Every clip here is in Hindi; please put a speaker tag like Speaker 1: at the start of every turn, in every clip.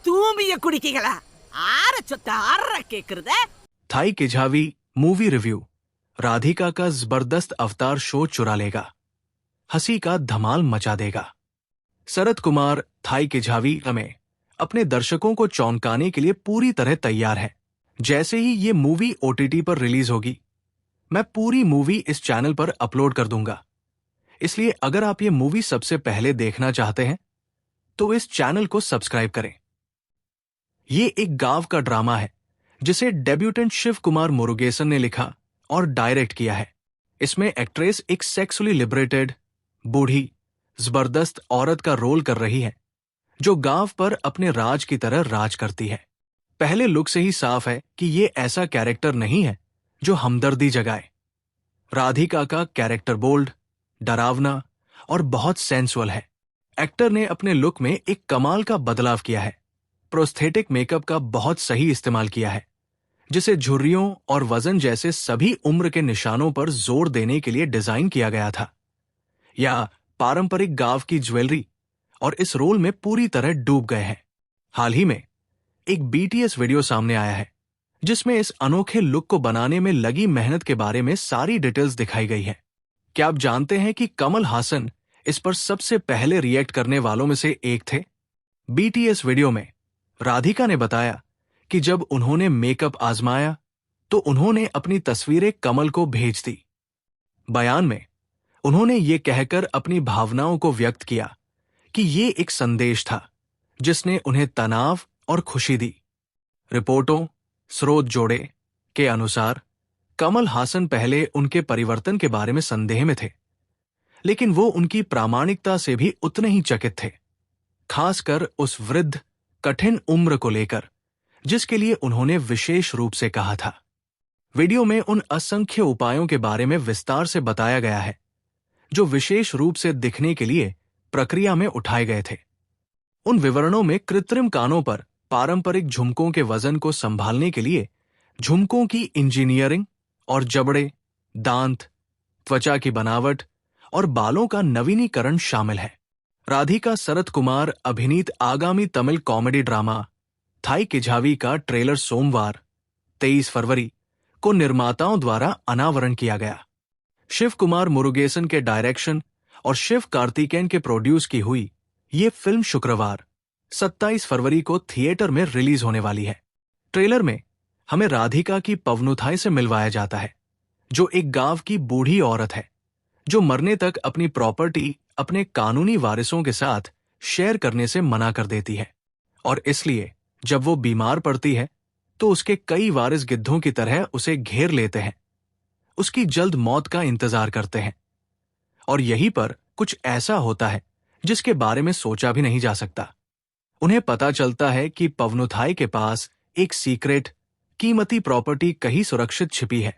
Speaker 1: தூமிய குடிக்கீங்களா? ஆற சொத்த ஆற கேக்குறத?
Speaker 2: Thaai Kizhavi movie review. राधिका का जबरदस्त अवतार शो चुरा लेगा, हंसी का धमाल मचा देगा। शरद कुमार थाई किझावी में अपने दर्शकों को चौंकाने के लिए पूरी तरह तैयार है। जैसे ही ये मूवी ओटीटी पर रिलीज होगी, मैं पूरी मूवी इस चैनल पर अपलोड कर दूंगा। इसलिए अगर आप ये मूवी सबसे पहले देखना चाहते हैं तो इस चैनल को सब्सक्राइब करें। ये एक गांव का ड्रामा है जिसे डेब्यूटेंट शिव कुमार मुरुगेसन ने लिखा और डायरेक्ट किया है। इसमें एक्ट्रेस एक सेक्सुअली लिबरेटेड, बूढ़ी, जबरदस्त औरत का रोल कर रही है जो गांव पर अपने राज की तरह राज करती है। पहले लुक से ही साफ है कि ये ऐसा कैरेक्टर नहीं है जो हमदर्दी जगाए। राधिका का कैरेक्टर बोल्ड, डरावना और बहुत सेंसुअल है। एक्टर ने अपने लुक में एक कमाल का बदलाव किया है। प्रोस्थेटिक मेकअप का बहुत सही इस्तेमाल किया है, जिसे झुर्रियों और वजन जैसे सभी उम्र के निशानों पर जोर देने के लिए डिजाइन किया गया था। या पारंपरिक गांव की ज्वेलरी और इस रोल में पूरी तरह डूब गए हैं। हाल ही में एक बीटीएस वीडियो सामने आया है जिसमें इस अनोखे लुक को बनाने में लगी मेहनत के बारे में सारी डिटेल्स दिखाई गई है। क्या आप जानते हैं कि कमल हासन इस पर सबसे पहले रिएक्ट करने वालों में से एक थे? बीटीएस वीडियो में राधिका ने बताया कि जब उन्होंने मेकअप आजमाया तो उन्होंने अपनी तस्वीरें कमल को भेज दी। बयान में उन्होंने ये कहकर अपनी भावनाओं को व्यक्त किया कि ये एक संदेश था जिसने उन्हें तनाव और खुशी दी। रिपोर्टों, स्रोत जोड़े के अनुसार कमल हासन पहले उनके परिवर्तन के बारे में संदेह में थे, लेकिन वो उनकी प्रामाणिकता से भी उतने ही चकित थे, खासकर उस वृद्ध कठिन उम्र को लेकर जिसके लिए उन्होंने विशेष रूप से कहा था। वीडियो में उन असंख्य उपायों के बारे में विस्तार से बताया गया है जो विशेष रूप से दिखने के लिए प्रक्रिया में उठाए गए थे। उन विवरणों में कृत्रिम कानों पर पारंपरिक झुमकों के वजन को संभालने के लिए झुमकों की इंजीनियरिंग और जबड़े, दांत, त्वचा की बनावट और बालों का नवीनीकरण शामिल है। राधिका शरद कुमार अभिनीत आगामी तमिल कॉमेडी ड्रामा थाई किझावी का ट्रेलर सोमवार 23 फरवरी को निर्माताओं द्वारा अनावरण किया गया। शिव कुमार मुरुगेसन के डायरेक्शन और शिव कार्तिकेयन के प्रोड्यूस की हुई ये फिल्म शुक्रवार 27 फरवरी को थिएटर में रिलीज होने वाली है। ट्रेलर में हमें राधिका की पवनुथाई से मिलवाया जाता है, जो एक गांव की बूढ़ी औरत है जो मरने तक अपनी प्रॉपर्टी अपने कानूनी वारिसों के साथ शेयर करने से मना कर देती है, और इसलिए जब वो बीमार पड़ती है तो उसके कई वारिस गिद्धों की तरह उसे घेर लेते हैं, उसकी जल्द मौत का इंतजार करते हैं। और यहीं पर कुछ ऐसा होता है जिसके बारे में सोचा भी नहीं जा सकता। उन्हें पता चलता है कि पवनुथाई के पास एक सीक्रेट, कीमती प्रॉपर्टी कहीं सुरक्षित छिपी है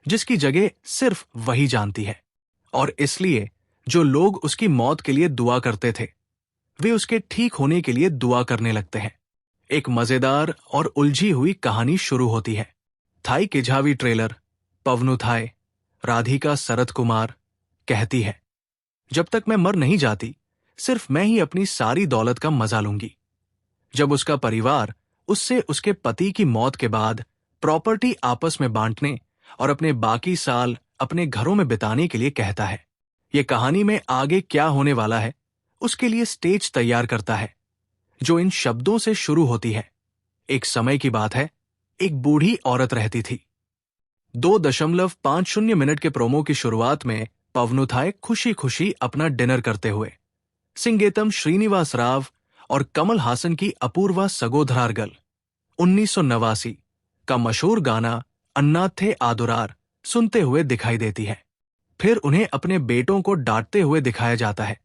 Speaker 2: जिसकी जगह सिर्फ वही जानती है, और इसलिए जो लोग उसकी मौत के लिए दुआ करते थे वे उसके ठीक होने के लिए दुआ करने लगते हैं। एक मजेदार और उलझी हुई कहानी शुरू होती है। थाई किझावी ट्रेलर पवनुथाई राधिका शरद कुमार कहती है, जब तक मैं मर नहीं जाती सिर्फ मैं ही अपनी सारी दौलत का मजा लूंगी। जब उसका परिवार उससे उसके पति की मौत के बाद प्रॉपर्टी आपस में बांटने और अपने बाकी साल अपने घरों में बिताने के लिए कहता है। यह कहानी में आगे क्या होने वाला है उसके लिए स्टेज तैयार करता है, जो इन शब्दों से शुरू होती है। एक समय की बात है, एक बूढ़ी औरत रहती थी। 2.50 मिनट के प्रोमो की शुरुआत में पवनुथाई खुशी खुशी अपना डिनर करते हुए सिंगेतम श्रीनिवास राव और कमल हासन की अपूर्वा सगोधरार्गल 1989 का मशहूर गाना अन्नाथे आदुरार सुनते हुए दिखाई देती है। फिर उन्हें अपने बेटों को डांटते हुए दिखाया जाता है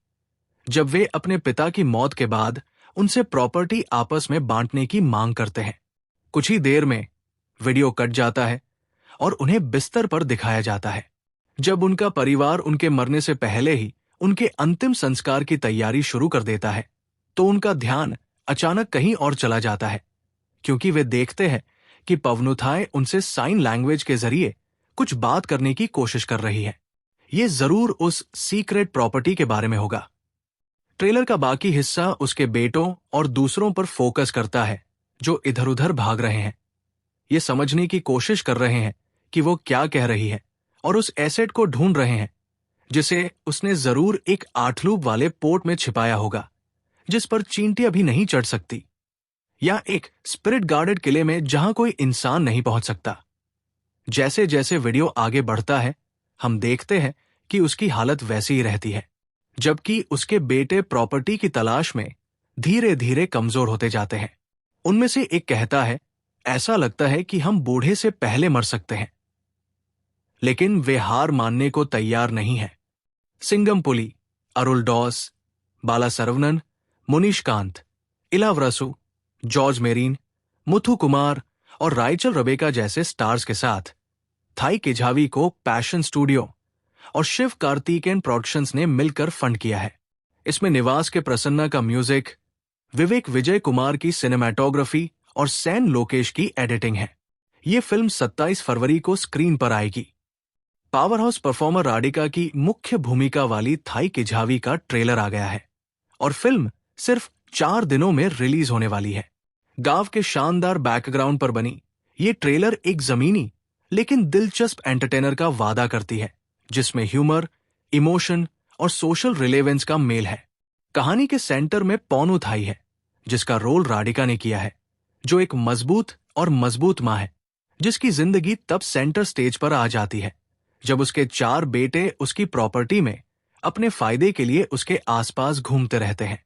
Speaker 2: जब वे अपने पिता की मौत के बाद उनसे प्रॉपर्टी आपस में बांटने की मांग करते हैं। कुछ ही देर में वीडियो कट जाता है और उन्हें बिस्तर पर दिखाया जाता है जब उनका परिवार उनके मरने से पहले ही उनके अंतिम संस्कार की तैयारी शुरू कर देता है, तो उनका ध्यान अचानक कहीं और चला जाता है, क्योंकि वे देखते हैं कि पवनुथाई उनसे साइन लैंग्वेज के जरिए कुछ बात करने की कोशिश कर रही है। ये जरूर उस सीक्रेट प्रॉपर्टी के बारे में होगा ट्रेलर का बाकी हिस्सा उसके बेटों और दूसरों पर फोकस करता है जो इधर उधर भाग रहे हैं। ये समझने की कोशिश कर रहे हैं कि वो क्या कह रही है और उस एसेट को ढूंढ रहे हैं जिसे उसने जरूर एक 8 लूप वाले पोर्ट में छिपाया होगा, जिस पर चींटियां भी नहीं चढ़ सकती, या एक स्पिरिट गार्डेड किले में जहां कोई इंसान नहीं पहुंच सकता। जैसे जैसे वीडियो आगे बढ़ता है, हम देखते हैं कि उसकी हालत वैसी ही रहती है, जबकि उसके बेटे प्रॉपर्टी की तलाश में धीरे धीरे कमजोर होते जाते हैं। उनमें से एक कहता है, ऐसा लगता है कि हम बूढ़े से पहले मर सकते हैं। लेकिन वे हार मानने को तैयार नहीं है। सिंगम पुली, अरुल डॉस, बाला सरवनन, मुनीशकांत, इलावरसु, जॉर्ज मेरीन, मुथु कुमार और राइचल रबेका जैसे स्टार्स के साथ थाई केझावी को पैशन स्टूडियो और शिव कार्तिकेयन प्रोडक्शंस ने मिलकर फंड किया है। इसमें निवास के प्रसन्ना का म्यूजिक, विवेक विजय कुमार की सिनेमैटोग्राफी और सैन लोकेश की एडिटिंग है। ये फिल्म 27 फरवरी को स्क्रीन पर आएगी। पावर हाउस परफॉर्मर राधिका की मुख्य भूमिका वाली थाई केझावी का ट्रेलर आ गया है और फिल्म सिर्फ 4 दिनों में रिलीज होने वाली है। गांव के शानदार बैकग्राउंड पर बनी ये ट्रेलर एक जमीनी लेकिन दिलचस्प एंटरटेनर का वादा करती है, जिसमें ह्यूमर, इमोशन और सोशल रिलेवेंस का मेल है। कहानी के सेंटर में पौनु थाई है, जिसका रोल राधिका ने किया है, जो एक मजबूत मां है, जिसकी जिंदगी तब सेंटर स्टेज पर आ जाती है जब उसके 4 बेटे उसकी प्रॉपर्टी में अपने फायदे के लिए उसके आसपास घूमते रहते हैं।